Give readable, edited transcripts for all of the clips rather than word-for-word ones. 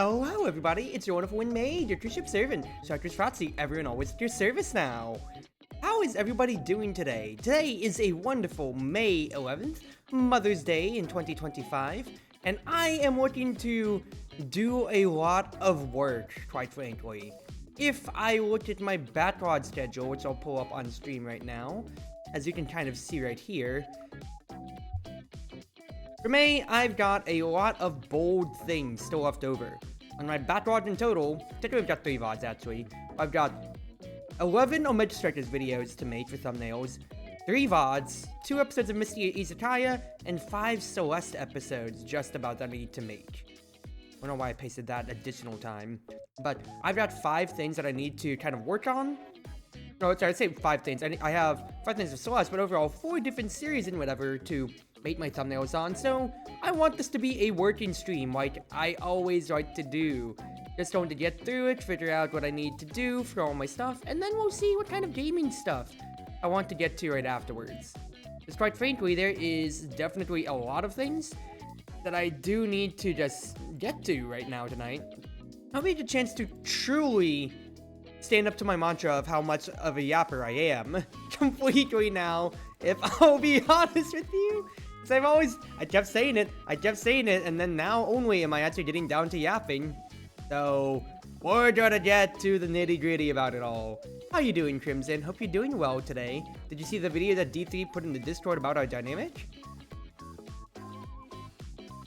Hello everybody, it's your Wonderful Wind Mage, your Cruz Ship servant, Chartreuse Proxy, everyone always at your service now. How is everybody doing today? Today is a wonderful May 11th, Mother's Day in 2025, and I am working to do a lot of work, quite frankly. If I look at my backlog schedule, which I'll pull up on stream right now, as you can kind of see right here, for May, I've got a lot of bold things still left over. On my backlog in total, technically I've got 3 VODs actually. I've got 11 Omega Strikers videos to make for thumbnails, 3 VODs, 2 episodes of Misty Izakaya, and 5 Celeste episodes just about that I need to make. I don't know why I pasted that additional time, but I've got 5 things that I need to kind of work on. No, sorry, I say 5 things. I have 5 things of Celeste, but overall 4 different series and whatever to make my thumbnails on, so I want this to be a working stream like I always like to do. Just going to get through it, figure out what I need to do for all my stuff, and then we'll see what kind of gaming stuff I want to get to right afterwards. Because quite frankly, there is definitely a lot of things that I do need to just get to right now tonight. I'll get a chance to truly stand up to my mantra of how much of a yapper I am completely now, if I'll be honest with you. Because I kept saying it, and then now only am I actually getting down to yapping. So, we're gonna get to the nitty gritty about it all. How you doing, Crimson? Hope you're doing well today. Did you see the video that D3 put in the Discord about our dynamic?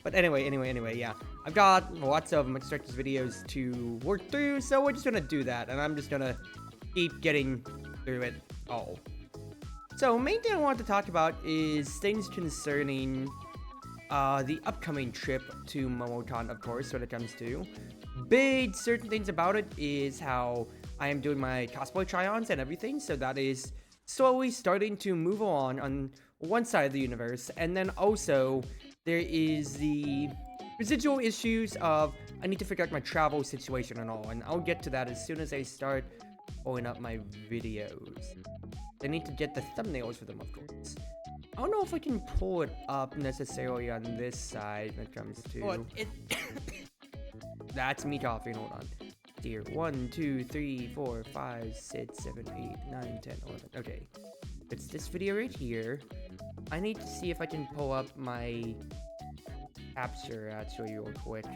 But anyway, yeah. I've got lots of Omega Strikers videos to work through, so we're just gonna do that, and I'm just gonna keep getting through it all. So, main thing I want to talk about is things concerning the upcoming trip to Momocon, of course, when it comes to. Big certain things about it is how I am doing my cosplay try-ons and everything, so that is slowly starting to move along on one side of the universe, and then also there is the residual issues of I need to figure out my travel situation and all, and I'll get to that as soon as I start pulling up my videos. I need to get the thumbnails for them, of course. I don't know if I can pull it up necessarily on this side when it comes to... What? That's me coughing, hold on. Here, 1, 2, 3, 4, 5, 6, 7, 8, 9, 10, 11. Okay. It's this video right here. I need to see if I can pull up my capture actually real quick.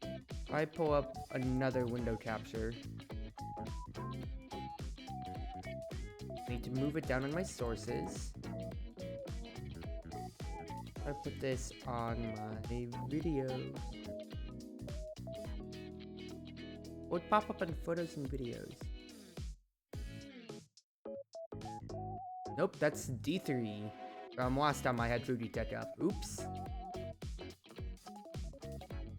If I pull up another window capture, I need to move it down on my sources. I put this on my videos. Would pop up on photos and videos. Nope, that's D3. From last time I had Fuji Tech up. Oops.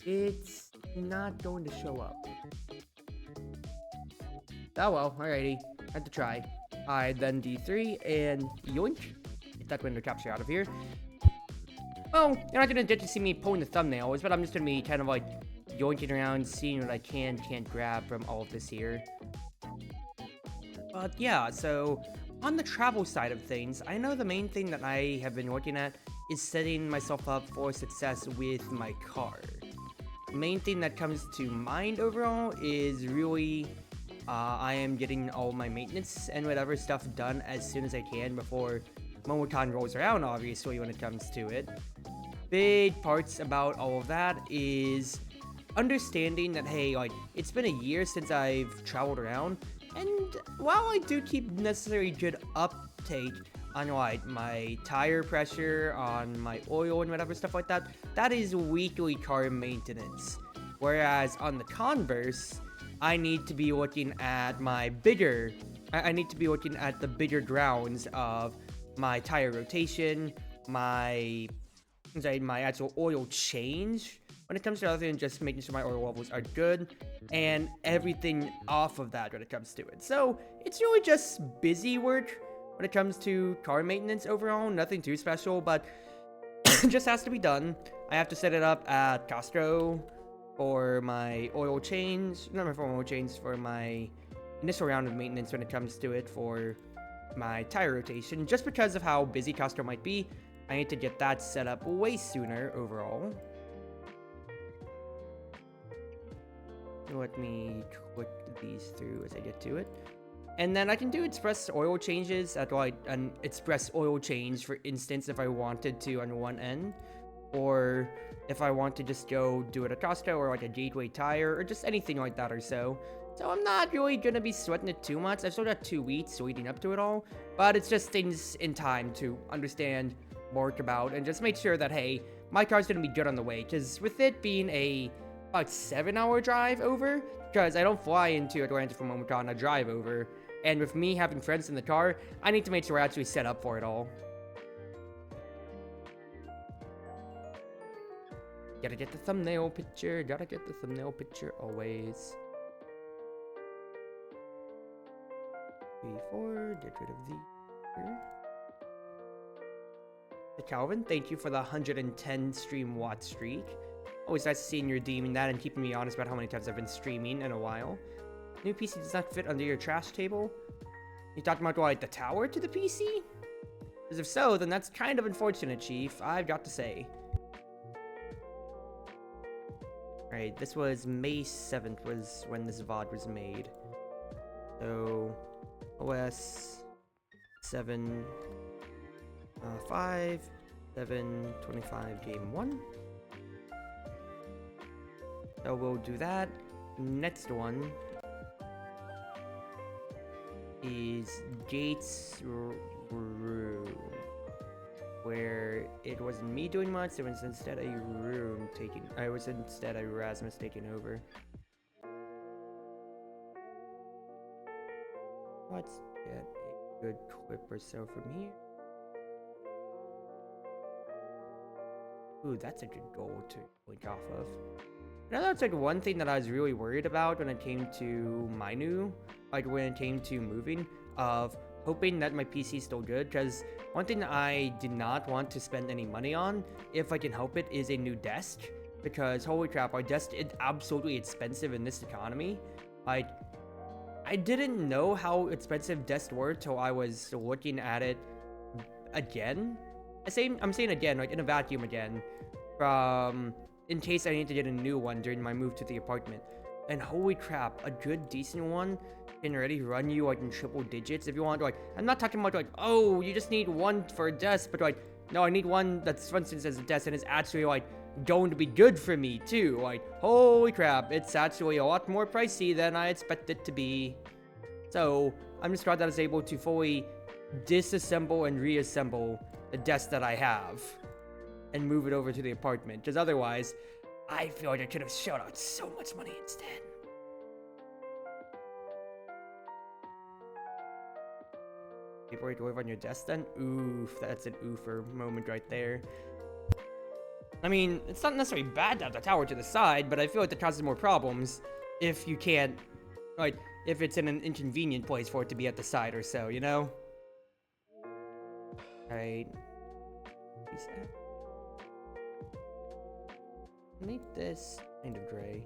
It's not going to show up. Oh well, alrighty. Had to try. Alright, then D3 and yoink. Get that window capture out of here. Well, you're not gonna get to see me pulling the thumbnails, but I'm just gonna be kind of like yoinking around, seeing what I can't grab from all of this here. But yeah, so on the travel side of things, I know the main thing that I have been working at is setting myself up for success with my car. The main thing that comes to mind overall is really I am getting all my maintenance and whatever stuff done as soon as I can before Momocon rolls around, obviously, when it comes to it. Big parts about all of that is understanding that, hey, like, it's been a year since I've traveled around, and while I do keep necessarily good uptake on, like, my tire pressure, on my oil and whatever stuff like that, that is weekly car maintenance. Whereas on the converse, I need to be looking at my bigger, I need to be looking at the bigger grounds of my tire rotation, my actual oil change, when it comes to other than just making sure my oil levels are good, and everything off of that when it comes to it. So, it's really just busy work when it comes to car maintenance overall, nothing too special, but it just has to be done. I have to set it up at Costco for my oil change, not for oil change, for my initial round of maintenance when it comes to it for my tire rotation. Just because of how busy Costco might be, I need to get that set up way sooner overall. Let me click these through as I get to it. And then I can do express oil changes at like an express oil change, for instance, if I wanted to on one end. Or if I want to just go do it at Costco or like a Gateway Tire or just anything like that or so. So I'm not really gonna be sweating it too much. I've still got 2 weeks leading up to it all, but it's just things in time to understand, work about, and just make sure that, hey, my car's gonna be good on the way. Because with it being a about 7-hour drive over, because I don't fly into Atlanta from Omicron, I drive over, and with me having friends in the car, I need to make sure I actually set up for it all. Gotta get the thumbnail picture, always. 3, 4, get rid of the here. The Calvin, thank you for the 110 stream watt streak. Always nice seeing you redeeming that and keeping me honest about how many times I've been streaming in a while. New PC does not fit under your trash table. You talking about like the tower to the PC? Because if so, then that's kind of unfortunate, Chief. I've got to say. Alright, this was May 7th was when this VOD was made. So, OS 7, 5, 7, 25, game 1. So we'll do that. Next one is Gates Room, where it wasn't me doing much, it was instead a room taking, I was instead a Erasmus taking over. Let's get a good clip or so from here. Ooh, that's a good goal to link off of. I know that's like one thing that I was really worried about when it came to when it came to moving, of hoping that my PC is still good, because one thing that I did not want to spend any money on, if I can help it, is a new desk, because holy crap, our desk is absolutely expensive in this economy. Like, I didn't know how expensive desks were till I was looking at it again. I'm saying again, like in a vacuum again, in case I need to get a new one during my move to the apartment. And holy crap, a good decent one can already run you like in triple digits if you want. Like, I'm not talking about like, oh, you just need one for a desk, but like, no, I need one that's, for instance, as a desk and is actually like going to be good for me too. Like, holy crap, it's actually a lot more pricey than I expected it to be. So I'm just glad that I was able to fully disassemble and reassemble the desk that I have and move it over to the apartment, because otherwise I feel like I could have shelled out so much money instead. Before you live on your desk then? Oof, that's an oofer moment right there. I mean, it's not necessarily bad to have the tower to the side, but I feel like that causes more problems if you can't, like, if it's in an inconvenient place for it to be at the side or so, you know? Alright. Make this kind of gray.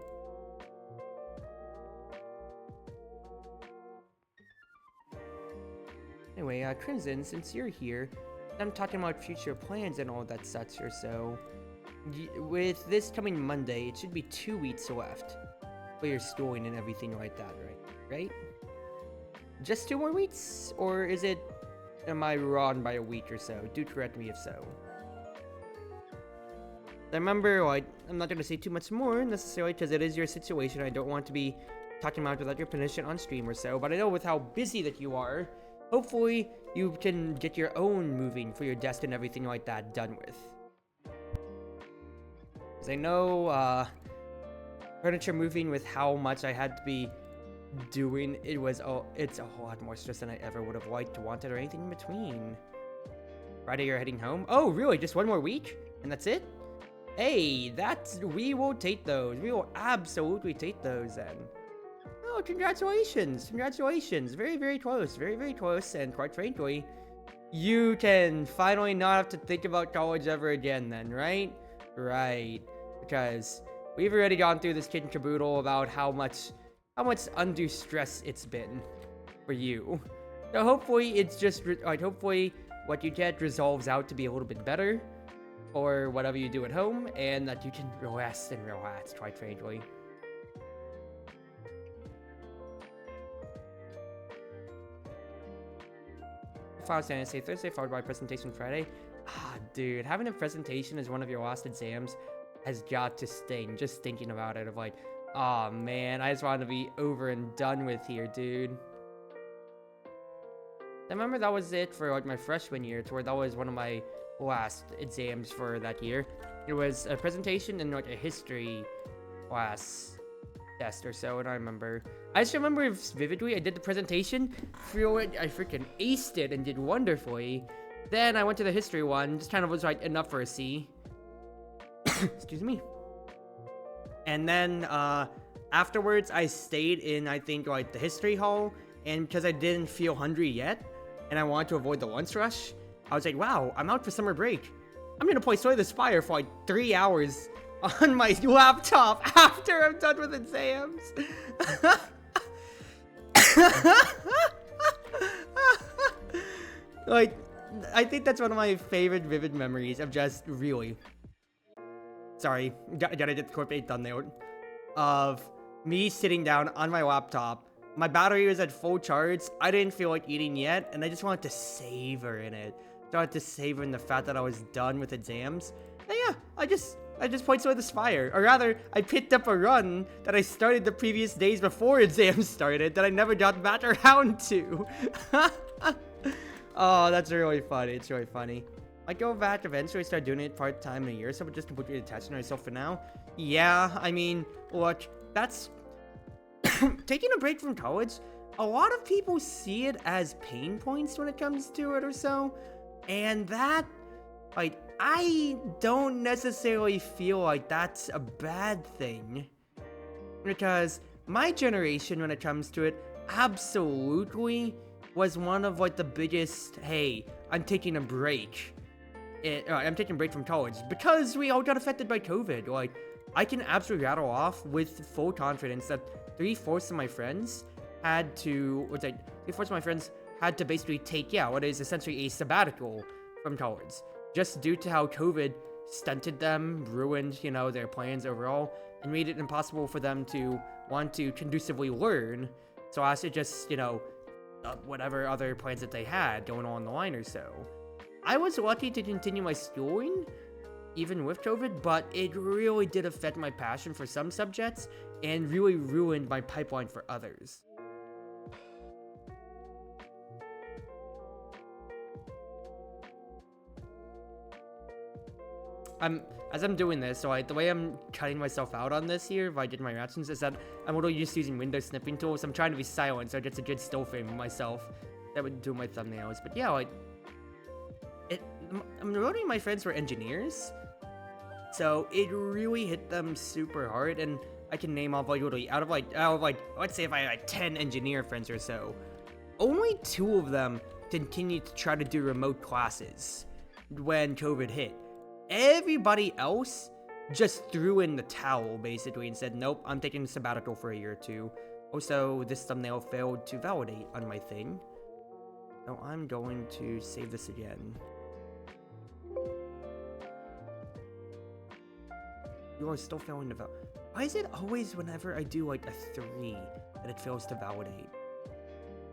Anyway, Crimson, since you're here, I'm talking about future plans and all that such or so. With this coming Monday, it should be 2 weeks left for your schooling and everything like that, right? Just 2 more weeks? Or is it, am I wrong by a week or so? Do correct me if so. Remember, like, I'm not going to say too much more necessarily because it is your situation. I don't want to be talking about it without your permission on stream or so, but I know with how busy that you are, hopefully you can get your own moving for your desk and everything like that done with. Because I know, furniture moving with how much I had to be doing, it's a whole lot more stress than I ever would have liked, wanted, or anything in between. Friday you're heading home? Oh, really? Just 1 more week? And that's it? Hey, we will take those. We will absolutely take those then. Oh, congratulations. Congratulations. Very, very close. Very, very close. And quite frankly, you can finally not have to think about college ever again then, right? Right. Because we've already gone through this kid and caboodle about how much undue stress it's been for you. So hopefully it's just, hopefully what you get resolves out to be a little bit better, or whatever you do at home, and that you can rest and relax, quite frankly. Final Fantasy Thursday followed by presentation Friday. Ah, dude, having a presentation as one of your last exams has got to sting. Just thinking about it, of like, oh man, I just want to be over and done with here, dude. I remember that was it for like my freshman year, to where that was one of my last exams for that year. It was a presentation and like a history class test or so, and I just remember vividly, I did the presentation, I freaking aced it and did wonderfully. Then I went to the history one, just kind of was like enough for a C. Excuse me. And then afterwards, I stayed in, I think, like the history hall, and because I didn't feel hungry yet, and I wanted to avoid the lunch rush, I was like, wow, I'm out for summer break. I'm gonna play Slay the Spire for like 3 hours on my laptop after I'm done with exams. Like, I think that's one of my favorite vivid memories of just really, sorry, gotta get the corporate thumbnail, of me sitting down on my laptop. My battery was at full charge. I didn't feel like eating yet, and I just wanted to savor in it. I wanted to savor in the fact that I was done with exams. And yeah, I just played Slay the Spire. Or rather, I picked up a run that I started the previous days before exams started that I never got back around to. Oh, that's really funny. It's really funny. I go back eventually, start doing it part-time in a year, so I'm just completely attached to myself for now. Yeah, I mean, look, that's... taking a break from college, a lot of people see it as pain points when it comes to it or so. And that, like, I don't necessarily feel like that's a bad thing. Because my generation, when it comes to it, absolutely was one of, like, the biggest, hey, I'm taking a break. I'm taking a break from college. Because we all got affected by COVID. Like, I can absolutely rattle off with full confidence that 3/4 of my friends had to, basically take, what is essentially a sabbatical from college. Just due to how COVID stunted them, ruined, their plans overall, and made it impossible for them to want to conducively learn. So as to just, whatever other plans that they had going on the line or so. I was lucky to continue my schooling, even with COVID, but it really did affect my passion for some subjects and really ruined my pipeline for others. As I'm doing this, so the way I'm cutting myself out on this here, if I did my reactions, is that I'm literally just using window snipping tools. I'm trying to be silent, so it gets a good still frame of myself that would do my thumbnails. But yeah, majority of my friends were engineers, so it really hit them super hard. And I can name off literally out of let's say if I had 10 engineer friends or so, only 2 of them continued to try to do remote classes when COVID hit. Everybody else just threw in the towel, basically, and said, nope, I'm taking a sabbatical for a year or 2. Also, this thumbnail failed to validate on my thing. So I'm going to save this again. You are still failing to validate. Why is it always whenever I do like a 3 that it fails to validate?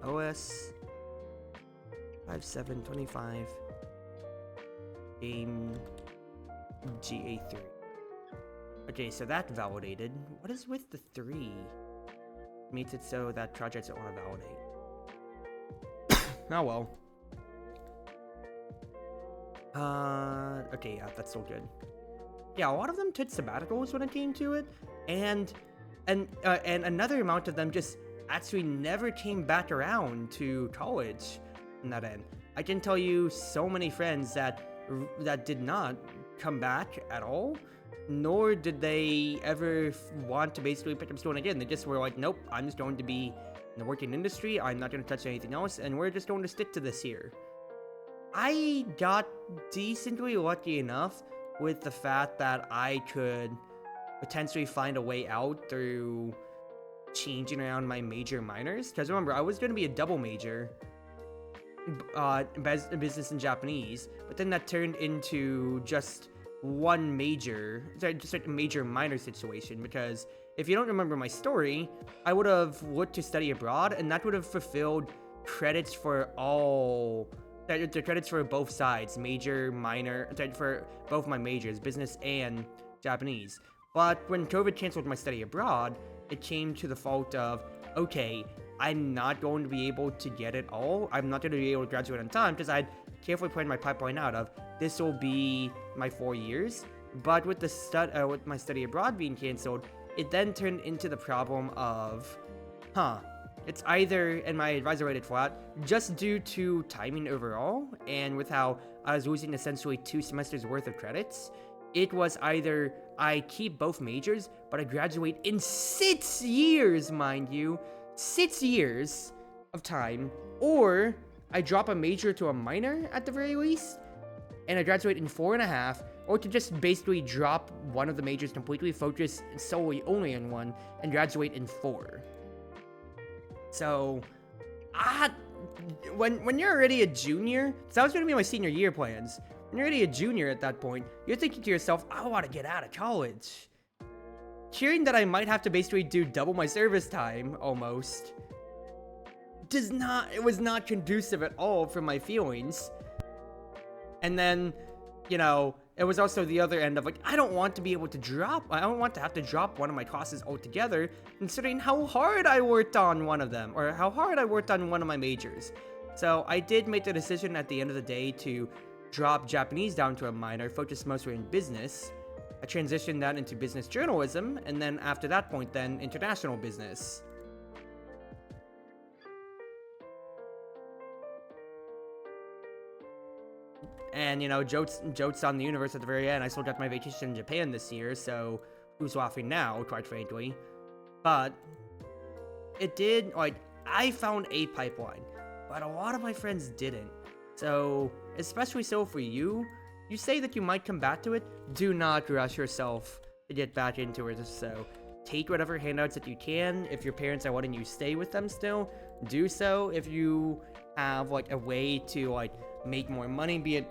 OS 5725 game GA3. Okay, so that validated. What is with the 3? Makes it so that projects don't want to validate. Oh well. Okay, yeah, that's still good. Yeah, a lot of them took sabbaticals when it came to it, and another amount of them just actually never came back around to college in that end. I can tell you so many friends that did not come back at all, nor did they ever want to basically pick up schooling again. They just were like, nope, I'm just going to be in the working industry, I'm not going to touch anything else, and we're just going to stick to this here. I got decently lucky enough with the fact that I could potentially find a way out through changing around my major minors. Because remember, I was going to be a double major, business and Japanese, but then that turned into just one major, just like a major minor situation. Because if you don't remember my story, I would have looked to study abroad, and that would have fulfilled credits for all the credits for both sides, major, minor, for both my majors, business and Japanese. But when COVID canceled my study abroad, it came to the fault of, okay, I'm not going to be able to get it all. I'm not going to be able to graduate on time because I'd carefully planned my pipeline out of this will be my 4 years. But with with my study abroad being canceled, it then turned into the problem of, it's either, and my advisor rated flat, just due to timing overall, and with how I was losing essentially 2 semesters worth of credits, it was either I keep both majors, but I graduate in 6 years, mind you, 6 years of time, or I drop a major to a minor at the very least, and I graduate in 4.5, or to just basically drop one of the majors completely, focus solely only on one, and graduate in 4. So, when you're already a junior, so that was going to be my senior year plans. When you're already a junior at that point, you're thinking to yourself, I want to get out of college. Hearing that I might have to basically do double my service time, almost, it was not conducive at all for my feelings. And then, you know, it was also the other end of like, I don't want to have to drop one of my classes altogether, considering how hard I worked on one of them, or how hard I worked on one of my majors. So I did make the decision at the end of the day to drop Japanese down to a minor, focus mostly in business. I transitioned that into business journalism, and then after that point then, international business. And, you know, jokes on the universe at the very end, I still got my vacation in Japan this year, so who's laughing now, quite frankly. But it did, like, I found a pipeline, but a lot of my friends didn't. So, especially so for you, you say that you might come back to it, do not rush yourself to get back into it. So, take whatever handouts that you can. If your parents are letting you stay with them still, do so. If you have, like, a way to, like, make more money, be it,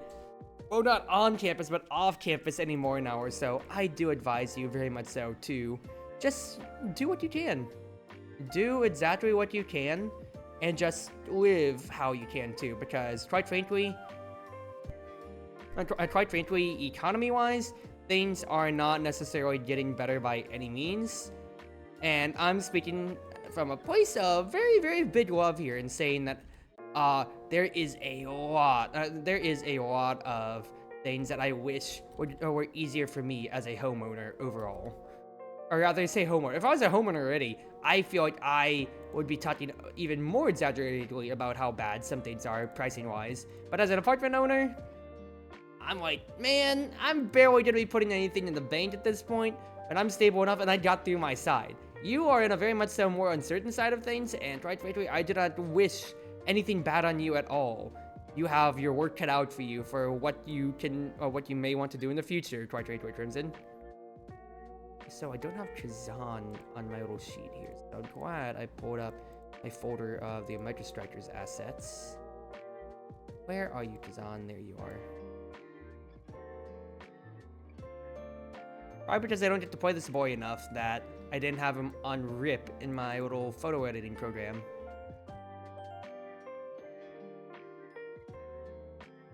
well, not on campus, but off campus anymore now or so, I do advise you very much so to just do what you can. Do exactly what you can, and just live how you can too, because quite frankly, economy-wise, things are not necessarily getting better by any means. And I'm speaking from a place of very, very big love here in saying that there is a lot of things that I wish were easier for me as a homeowner overall. Or rather, say homeowner. If I was a homeowner already, I feel like I would be talking even more exaggeratedly about how bad some things are pricing-wise. But as an apartment owner, I'm like, man, I'm barely gonna be putting anything in the bank at this point, but I'm stable enough and I got through my side. You are in a very much so more uncertain side of things, and quite frankly, I do not wish anything bad on you at all. You have your work cut out for you for what you can, or what you may want to do in the future, quite frankly, Crimson. So I don't have Kazan on my little sheet here, so I'm glad I pulled up my folder of the Microstrikers assets. Where are you, Kazan? There you are. Probably because I don't get to play this boy enough that I didn't have him on RIP in my little photo editing program.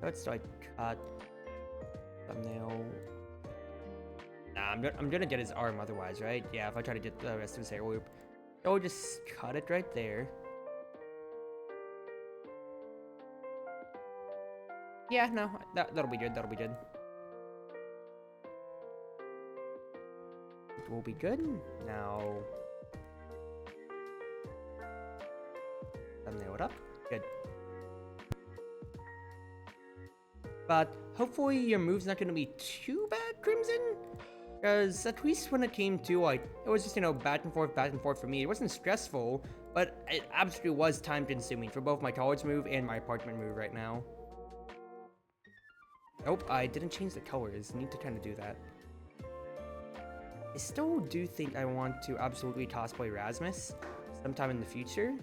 Let's like cut thumbnail. Nah, I'm gonna get his arm otherwise, right? Yeah, if I try to get the rest of his hair loop. So just cut it right there. Yeah, no, that'll be good, that'll be good. It will be good. Now, thumbnail it up. Good. But hopefully your move's not gonna be too bad, Crimson. Because at least when it came to, like, it was just, you know, back and forth for me. It wasn't stressful, but it absolutely was time consuming for both my college move and my apartment move right now. Nope, I didn't change the colors. Need to kind of do that. I still do think I want to absolutely cosplay Rasmus sometime in the future.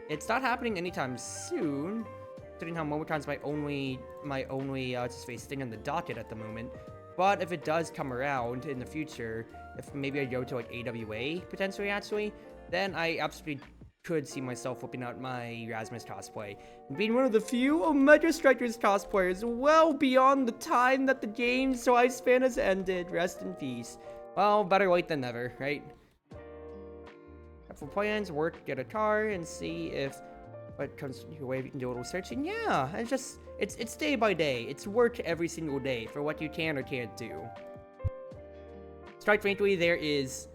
It's not happening anytime soon, considering how Momocon's my only face thing on the docket at the moment. But if it does come around in the future, if maybe I go to like AWA potentially actually, then I absolutely could see myself whipping out my Rasmus cosplay and being one of the few Omega Strikers cosplayers well beyond the time that the game's lifespan has ended. Rest in peace. Well, better late than never, right? For plans, work, get a car, and see if what comes your way. You can do a little searching. Yeah, it's day by day. It's work every single day for what you can or can't do. Quite frankly, there is.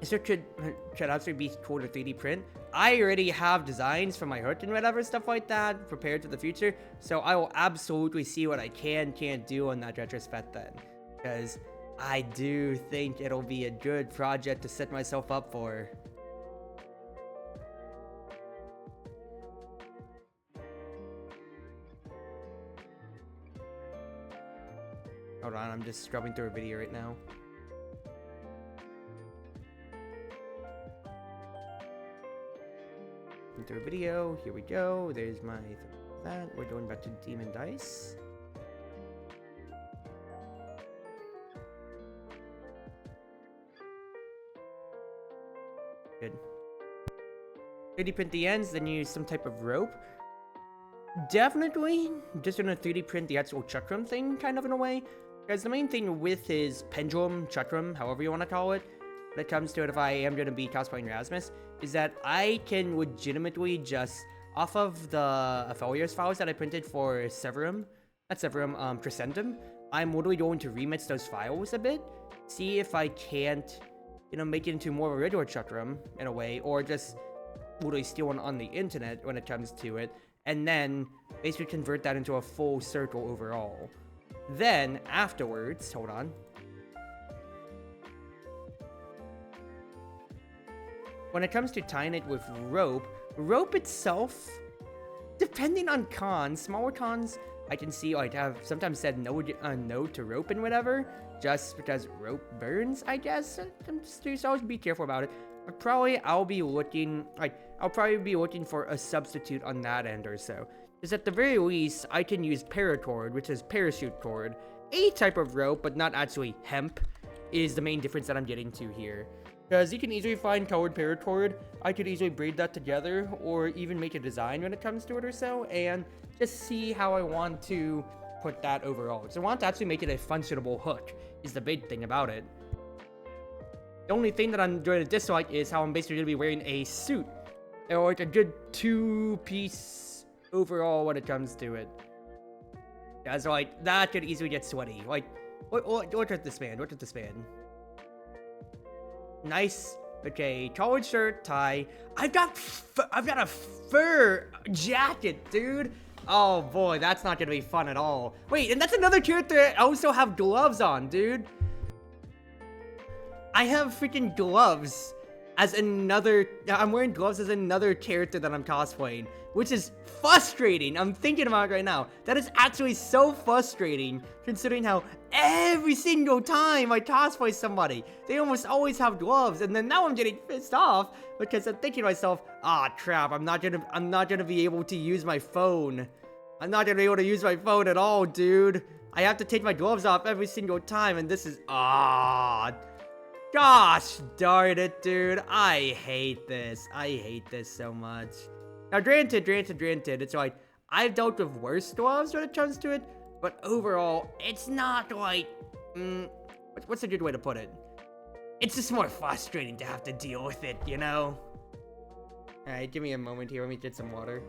Should actually be cool to 3D print. I already have designs for my hood and whatever stuff like that prepared for the future, so I will absolutely see what I can't do on that retrospect then, because I do think it'll be a good project to set myself up for. Hold on, I'm just scrubbing through a video right now. Through a video, here we go. There's my that. We're going back to Demon Dice. Good. 3D print the ends, then use some type of rope. Definitely just gonna 3D print the actual chakram thing, kind of in a way. Because the main thing with his pendulum, chakram, however you want to call it, when it comes to it, if I am going to be cosplaying Rasmus, is that I can legitimately just, off of the Aphelios files that I printed for Severum, not Severum, Crescentum, I'm literally going to remix those files a bit, see if I can't, you know, make it into more of a regular chakram, in a way, or just literally steal one on the internet when it comes to it, and then basically convert that into a full circle overall. Then, afterwards, hold on. When it comes to tying it with rope itself, depending on cons, smaller cons, I can see like have sometimes said no to rope and whatever, just because rope burns, I guess. So always be careful about it. But probably I'll be looking for a substitute on that end or so. Because at the very least, I can use paracord, which is parachute cord. A type of rope, but not actually hemp, is the main difference that I'm getting to here. Because you can easily find colored paracord, I could easily braid that together, or even make a design when it comes to it or so, and just see how I want to put that overall. So I want to actually make it a functionable hook, is the big thing about it. The only thing that I'm going to dislike is how I'm basically going to be wearing a suit, or like a good two-piece overall when it comes to it. Yeah, so like, that could easily get sweaty. Like, look at this man, look at this man. Nice, okay, collared shirt, tie. I've got a fur jacket, dude. Oh boy, that's not gonna be fun at all. Wait, and that's another character I also have gloves on, dude. I have freaking gloves as another, I'm wearing gloves as another character that I'm cosplaying, which is frustrating. I'm thinking about it right now. That is actually so frustrating, considering how every single time I cosplay somebody, they almost always have gloves, and then now I'm getting pissed off because I'm thinking to myself, ah, crap, I'm not gonna be able to use my phone. I'm not gonna be able to use my phone at all, dude. I have to take my gloves off every single time, and this is, gosh darn it, dude. I hate this. I hate this so much. Now, granted, it's like, I've dealt with worse gloves when it comes to it, but overall, it's not like, what's a good way to put it? It's just more frustrating to have to deal with it, you know? Alright, give me a moment here, let me get some water.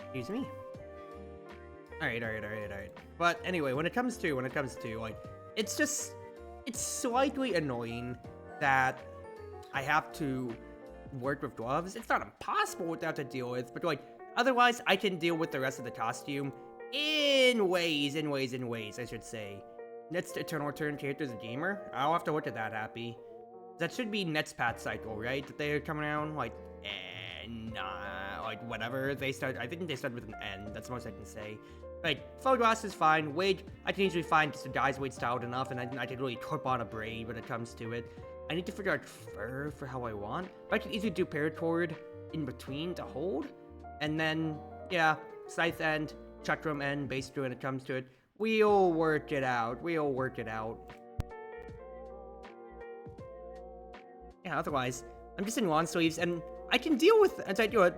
Excuse me. Alright. But anyway, when it comes to, like, it's slightly annoying that I have to work with gloves. It's not impossible without to deal with, but like, otherwise I can deal with the rest of the costume in ways, I should say. Next Eternal Return character is a gamer. I'll have to look at that, Happy. That should be next path cycle, right? That they're coming around, like, nah, like, whatever. I think they start with an N. That's the most I can say. Like, faux glass is fine. Wig, I can usually find just a guy's wig styled enough, and I can really clip on a braid when it comes to it. I need to figure out fur for how I want, but I can easily do paracord in between to hold. And then, yeah, scythe end, chatroom and base when it comes to it. We'll work it out. We'll work it out. Yeah, otherwise, I'm just in long sleeves, and I can deal with, as I do it,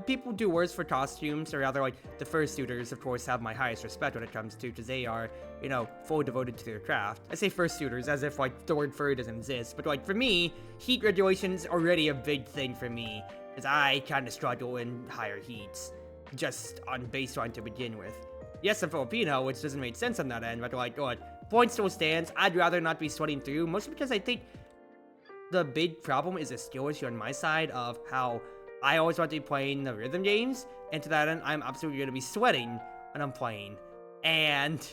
people do worse for costumes, or rather, like, the fursuiters, of course, have my highest respect when it comes to, because they are, you know, fully devoted to their craft. I say fursuiters as if, like, the word fur doesn't exist, but, like, for me, heat regulation's already a big thing for me, because I kind of struggle in higher heats, just on baseline to begin with. Yes, I'm Filipino, which doesn't make sense on that end, but, like, point still stands. I'd rather not be sweating through, mostly because I think the big problem is a skill issue on my side of how I always want to be playing the rhythm games, and to that end, I'm absolutely going to be sweating when I'm playing. And,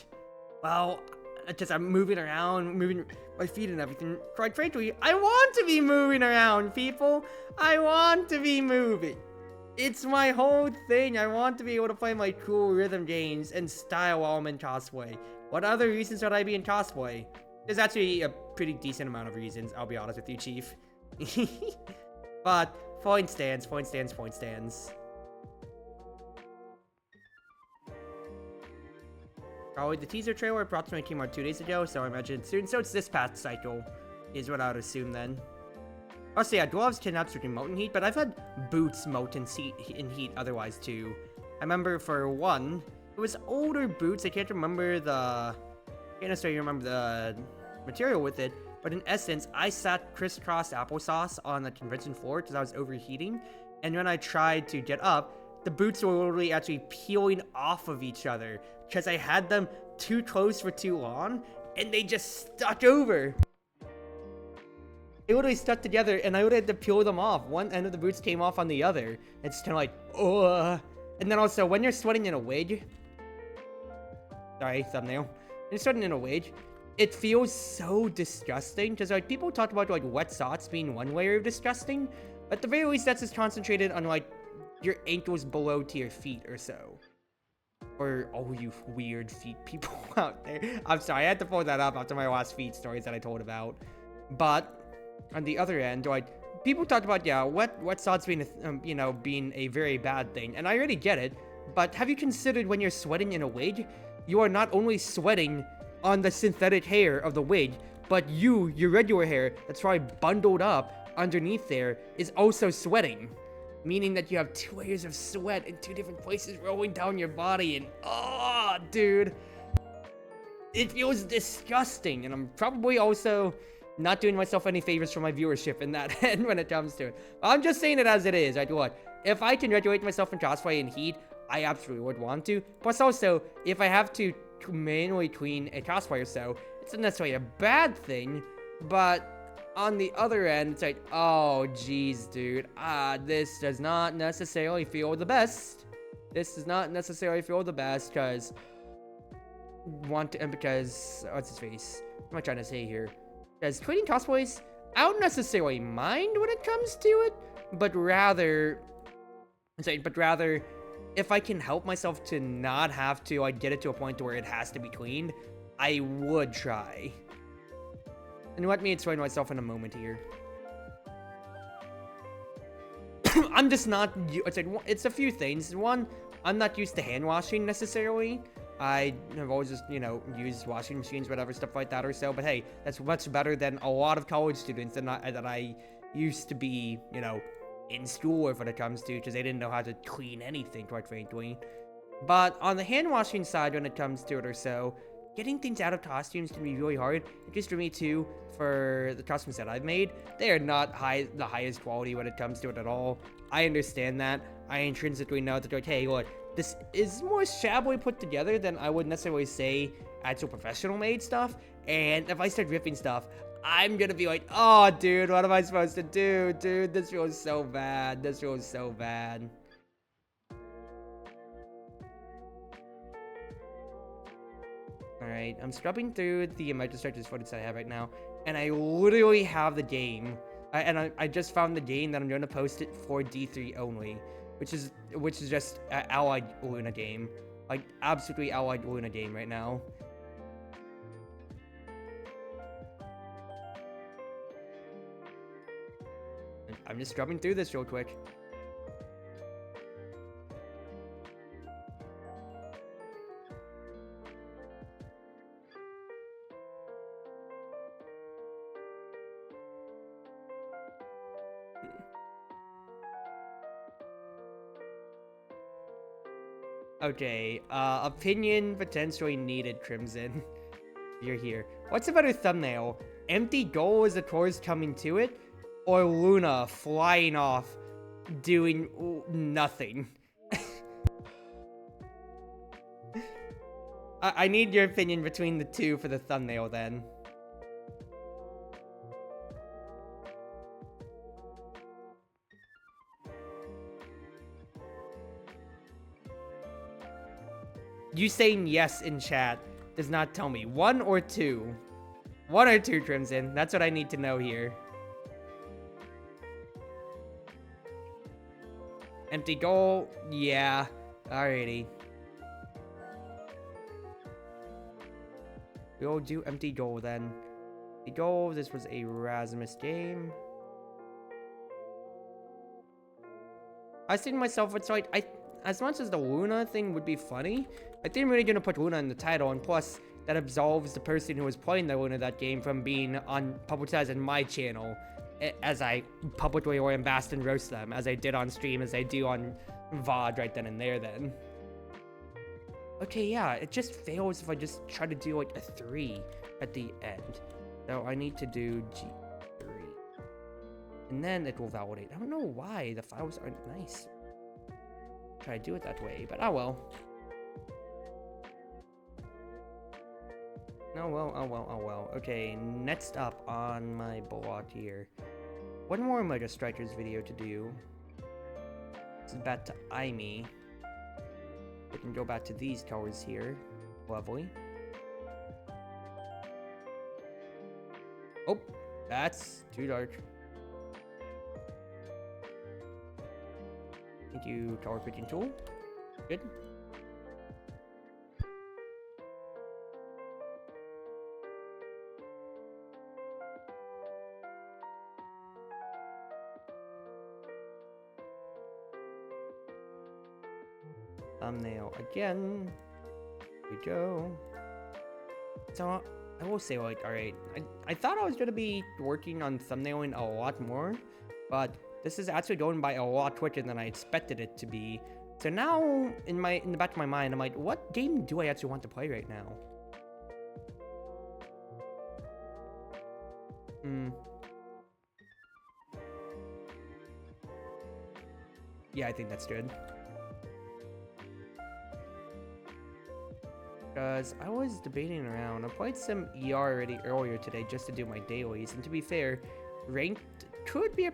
well, because I'm moving around, moving my feet and everything, quite frankly, I want to be moving around, people. I want to be moving. It's my whole thing. I want to be able to play my cool rhythm games and style while I'm in cosplay. What other reasons would I be in cosplay? There's actually a pretty decent amount of reasons, I'll be honest with you, Chief. But, point stands. Probably the teaser trailer approximately came out 2 days ago, so I imagine it's soon. So it's this past cycle, is what I would assume then. Also, yeah, gloves can absolutely melt in heat, but I've had boots melt in heat otherwise too. I remember for one, it was older boots. I can't necessarily remember the material with it, but in essence, I sat crisscross applesauce on the convention floor because I was overheating, and when I tried to get up, the boots were literally actually peeling off of each other because I had them too close for too long, and they just stuck over. They literally stuck together, and I would have had to peel them off. One end of the boots came off on the other. It's kind of like, ugh. And then also, when you're sweating in a wig, sorry, thumbnail. When you're sweating in a wig, it feels so disgusting, because, like, people talk about, like, wet socks being one layer of disgusting, but at the very least, that's just concentrated on, like, your ankles below to your feet or so. Or, oh, you weird feet people out there. I'm sorry, I had to pull that up after my last feet stories that I told about. But on the other end, like, people talk about, yeah, wet socks being, you know, being a very bad thing, and I already get it, but have you considered when you're sweating in a wig, you are not only sweating on the synthetic hair of the wig, but your regular hair that's probably bundled up underneath there is also sweating, meaning that you have 2 layers of sweat in 2 different places rolling down your body, and oh, dude, it feels disgusting, and I'm probably also not doing myself any favors for my viewership in that end when it comes to it. I'm just saying it as it is. Like, what? If I can regulate myself in cosplay and heat, I absolutely would want to. Plus, also, if I have to manually clean a cosplay or so, it's not necessarily a bad thing, but on the other end, it's like, oh, geez, dude, this does not necessarily feel the best. This does not necessarily feel the best, because, what's his face? What am I trying to say here? Because cleaning cosplays, I don't necessarily mind when it comes to it, but rather, if I can help myself to not have to, like, get it to a point where it has to be cleaned, I would try. And let me explain myself in a moment here. I'm just not, it's a few things. One, I'm not used to hand washing necessarily. I have always just, you know, used washing machines, whatever, stuff like that or so. But hey, that's much better than a lot of college students that I used to be, you know, in school with when it comes to, because they didn't know how to clean anything, quite frankly. But on the hand washing side, when it comes to it or so, getting things out of costumes can be really hard. Just for me too, for the costumes that I've made, they are not the highest quality when it comes to it at all. I understand that. I intrinsically know that, like, hey, look, this is more shabbily put together than I would necessarily say actual professional made stuff. And if I start ripping stuff, I'm gonna be like, oh, dude, what am I supposed to do? Dude, this feels so bad. This feels so bad. Alright, I'm scrubbing through the Chartreuse footage that I have right now, and I literally have the game. I just found the game that I'm going to post it for D3 only, which is just an Allied Luna game. Like, absolutely Allied Luna game right now. I'm just scrubbing through this real quick. Okay, opinion potentially needed, Crimson. You're here. What's a better thumbnail? Empty goal as the tourist coming to it? Or Luna flying off, doing nothing? I need your opinion between the two for the thumbnail then. You saying yes in chat does not tell me. 1 or 2? 1 or 2, Crimson. That's what I need to know here. Empty goal? Yeah. Alrighty. We'll do empty goal then. Empty goal, this was a Rasmus game. I was thinking to myself, it's like, as much as the Luna thing would be funny, I think I'm really gonna put Luna in the title, and plus, that absolves the person who was playing the Luna that game from being publicized on my channel, as I publicly or ambassador and roast them, as I did on stream, as I do on VOD right then and there then. Okay, yeah, it just fails if I just try to do like a 3 at the end. So I need to do G3. And then it will validate. I don't know why the files aren't nice. Try to do it that way, but oh well. Oh well, oh well, oh well. Okay, next up on my block here. One more Mega Strikers video to do. This is back to Aimee. We can go back to these colors here. Lovely. Oh, that's too dark. Thank you, color picking tool. Good. Thumbnail again. Here we go. So I will say, like, alright, I thought I was gonna be working on thumbnailing a lot more, but this is actually going by a lot quicker than I expected it to be. So now, in the back of my mind, I'm like, what game do I actually want to play right now? Yeah, I think that's good. Because I was debating around. I played some ER already earlier today just to do my dailies, and to be fair, ranked could be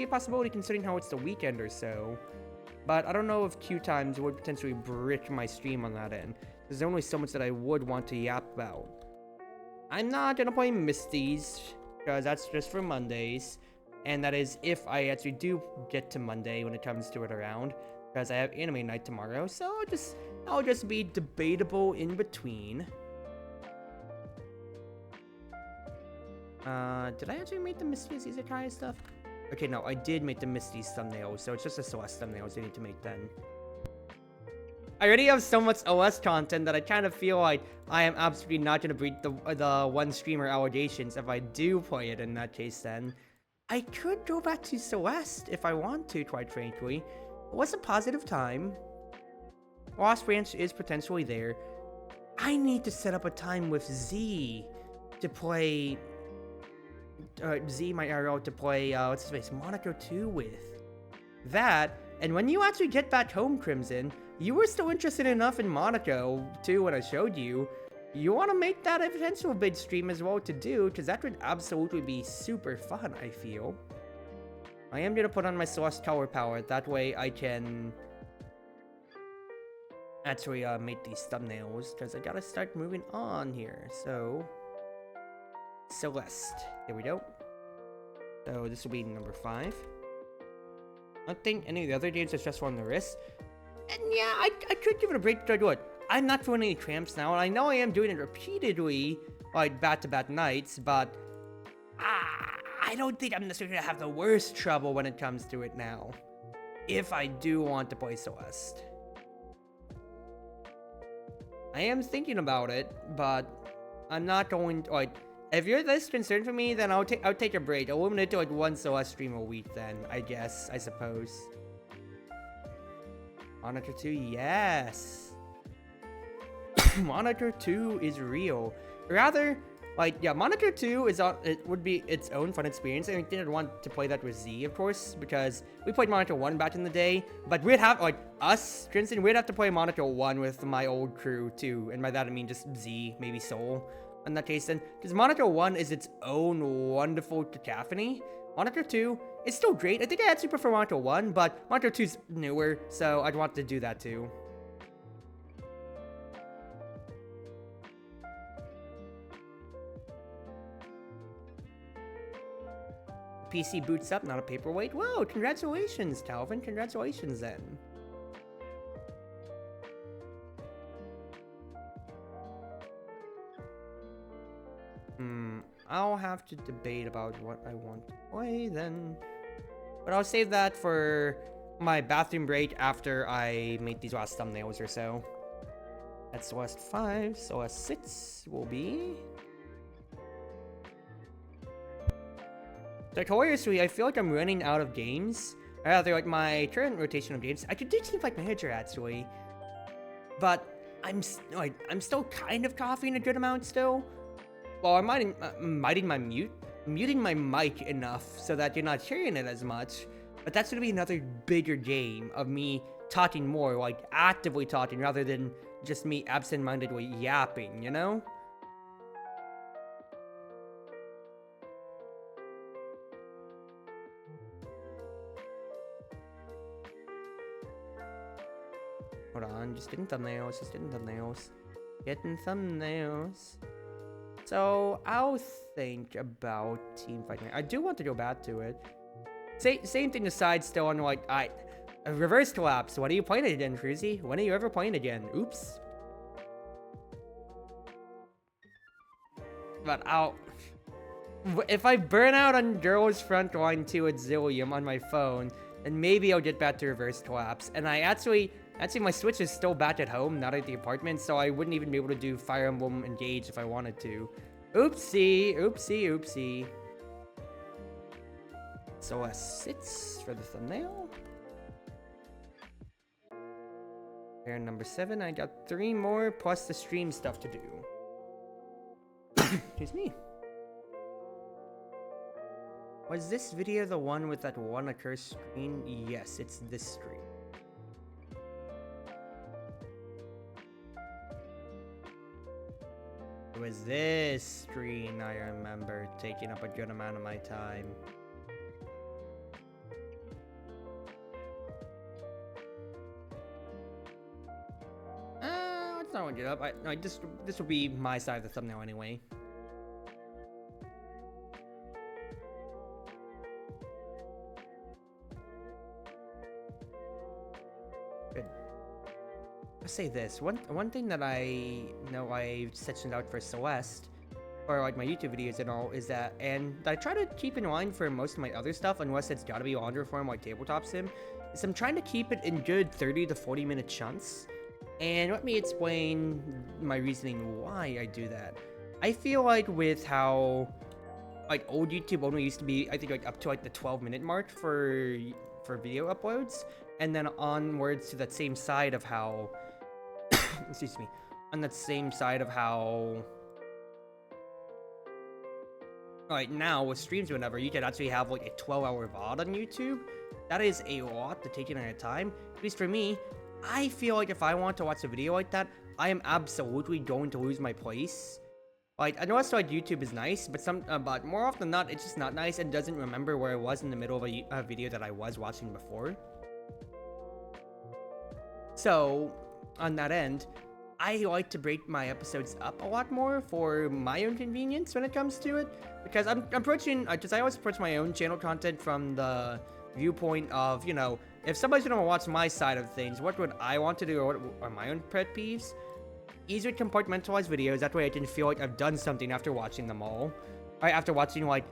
a possibility considering how it's the weekend or so. But I don't know if queue times would potentially brick my stream on that end. There's only so much that I would want to yap about. I'm not gonna play Misties, because that's just for Mondays. And that is if I actually do get to Monday when it comes to it around. Because I have anime night tomorrow, so I'll just be debatable in between. Did I actually make the Misties Izakaya stuff? Okay, no, I did make the Misties thumbnail, so it's just the Celeste thumbnails I need to make then. I already have so much OS content that I kind of feel like I am absolutely not going to breach the one streamer allegations if I do play it in that case then. I could go back to Celeste if I want to, quite frankly. It was a positive time. Lost Branch is potentially there. I need to set up a time with Z to play... Z, my arrow, to play, what's his face, Monaco 2 with. That, and when you actually get back home, Crimson, you were still interested enough in Monaco 2 when I showed you. You want to make that a potential big stream as well to do, because that would absolutely be super fun, I feel. I am going to put on my Celeste color palette, that way I can actually make these thumbnails, because I gotta start moving on here, so... Celeste, there we go. So this will be number 5. I don't think any of the other games are stressful on the wrist. And yeah, I could give it a break to do it. I'm not feeling any cramps now, and I know I am doing it repeatedly, like back-to-back nights, but I don't think I'm necessarily gonna have the worst trouble when it comes to it now. If I do want to play Celeste. I am thinking about it, but I'm not going to, like, if you're this concerned for me, then I'll take a break. I'll limit it to like one Celeste stream a week then, I guess, I suppose. Monitor 2, yes. Monitor 2 is real. Rather, like, yeah, Monitor 2 is on, it would be its own fun experience. I didn't want to play that with Z, of course, because we played Monitor 1 back in the day, but we'd have, like, us, Trinson, we'd have to play Monitor 1 with my old crew, too, and by that I mean just Z, maybe Soul, in that case, then, because Monitor 1 is its own wonderful cacophony. Monitor 2 is still great. I think I actually prefer Monitor 1, but Monitor 2 is newer, so I'd want to do that, too. PC boots up, not a paperweight. Whoa, congratulations, Calvin. Congratulations, then. I'll have to debate about what I want to play, then. But I'll save that for my bathroom break after I make these last thumbnails or so. That's Celeste 5. Celeste 6 will be... Like, hilariously, I feel like I'm running out of games. Or rather, like, my current rotation of games. I could do Team Fight Manager, actually. But I'm still kind of coughing a good amount still. Well, I'm muting my mic enough so that you're not hearing it as much. But that's gonna be another bigger game of me talking more, like, actively talking, rather than just me absent-mindedly yapping, you know? Hold on, just getting thumbnails, Getting thumbnails. So, I'll think about Team Fight Manager. I do want to go back to it. Same thing aside, still on, like, reverse collapse. When are you playing it again, Cruzy? When are you ever playing again? Oops. But if I burn out on Girls Frontline 2 at Zillium on my phone, then maybe I'll get back to reverse collapse. And Actually, my Switch is still back at home, not at the apartment, so I wouldn't even be able to do Fire Emblem Engage if I wanted to. Oopsie, oopsie, oopsie. So sits for the thumbnail. Pair number 7, I got 3 more, plus the stream stuff to do. Excuse me. Was this video the one with that one accursed screen? Yes, it's this stream. It was this screen I remember taking up a good amount of my time. Let's not get up. This will be my side of the thumbnail anyway. Good. I'll say this. One thing that I know I sectioned out for Celeste, or like my YouTube videos and all, is that, and I try to keep in mind for most of my other stuff, unless it's gotta be longer form like Tabletop Sim, is I'm trying to keep it in good 30 to 40 minute chunks. And let me explain my reasoning why I do that. I feel like with how, like, old YouTube only used to be, I think, like, up to, like, the 12-minute mark for video uploads, and then onwards to that same side of how, excuse me, on that same side of how, like, now with streams or whatever, you can actually have, like, a 12-hour VOD on YouTube. That is a lot to take in at a time. At least for me, I feel like if I want to watch a video like that, I am absolutely going to lose my place. Like, I know that's why YouTube is nice, but more often than not, it's just not nice and doesn't remember where I was in the middle of a video that I was watching before. So, on that end, I like to break my episodes up a lot more for my own convenience when it comes to it, because I'm approaching, because I always approach my own channel content from the viewpoint of, you know, if somebody's gonna watch my side of things, what would I want to do, or what are my own pet peeves? Easier to compartmentalize videos, that way I can feel like I've done something after watching them all. Right, after watching, like,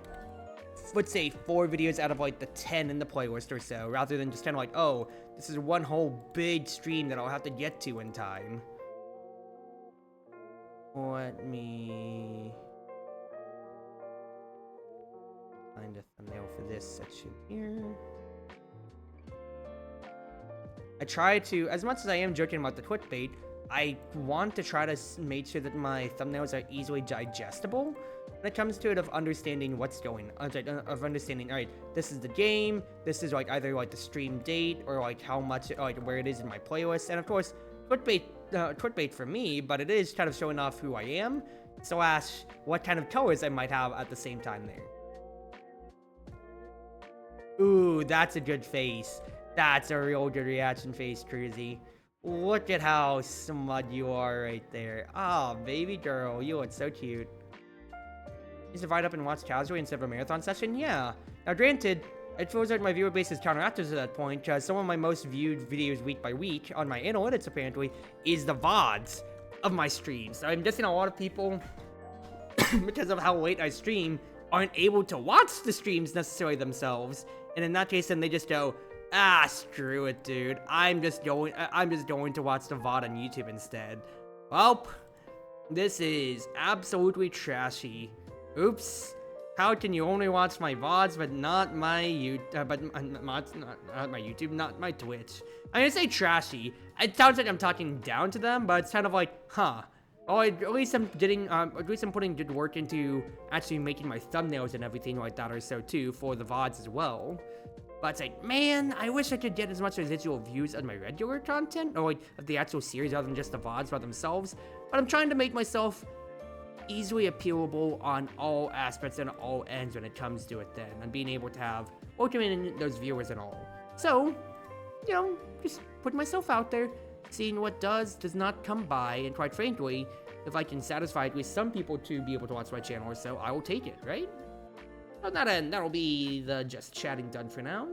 let's say 4 videos out of, like, the 10 in the playlist or so, rather than just kind of like, oh, this is one whole big stream that I'll have to get to in time. Let me find a thumbnail for this section here. I try to, as much as I am joking about the clickbait, I want to try to make sure that my thumbnails are easily digestible when it comes to it, of understanding what's going on, of understanding, all right, this is the game, this is like either like the stream date or like how much, like where it is in my playlist, and of course, clickbait for me, but it is kind of showing off who I am, slash what kind of colors I might have at the same time there. Ooh, that's a good face. That's a real good reaction face, Cruzy. Look at how smug you are right there. Ah, oh, baby girl, you look so cute. Just divide up and watch casually instead of a marathon session? Yeah. Now granted, it feels like my viewer base is counteracted to that point, because some of my most viewed videos week by week on my analytics apparently is the VODs of my streams. I'm guessing a lot of people, because of how late I stream, aren't able to watch the streams necessarily themselves. And in that case, then they just go, ah, screw it, dude. I'm just going to watch the VOD on YouTube instead. Well, this is absolutely trashy. Oops. How can you only watch my VODs but not my not my YouTube, not my Twitch? I'm gonna say trashy. It sounds like I'm talking down to them, but it's kind of like, huh. Oh, at least I'm putting good work into actually making my thumbnails and everything like that or so too for the VODs as well. But it's like, man, I wish I could get as much residual views on my regular content, or like of the actual series rather than just the VODs by themselves. But I'm trying to make myself easily appealable on all aspects and all ends when it comes to it then, and being able to have welcoming those viewers and all. So, you know, just putting myself out there, seeing what does not come by, and quite frankly, if I can satisfy at least some people to be able to watch my channel or so, I will take it, right? On that end, that'll be the just chatting done for now.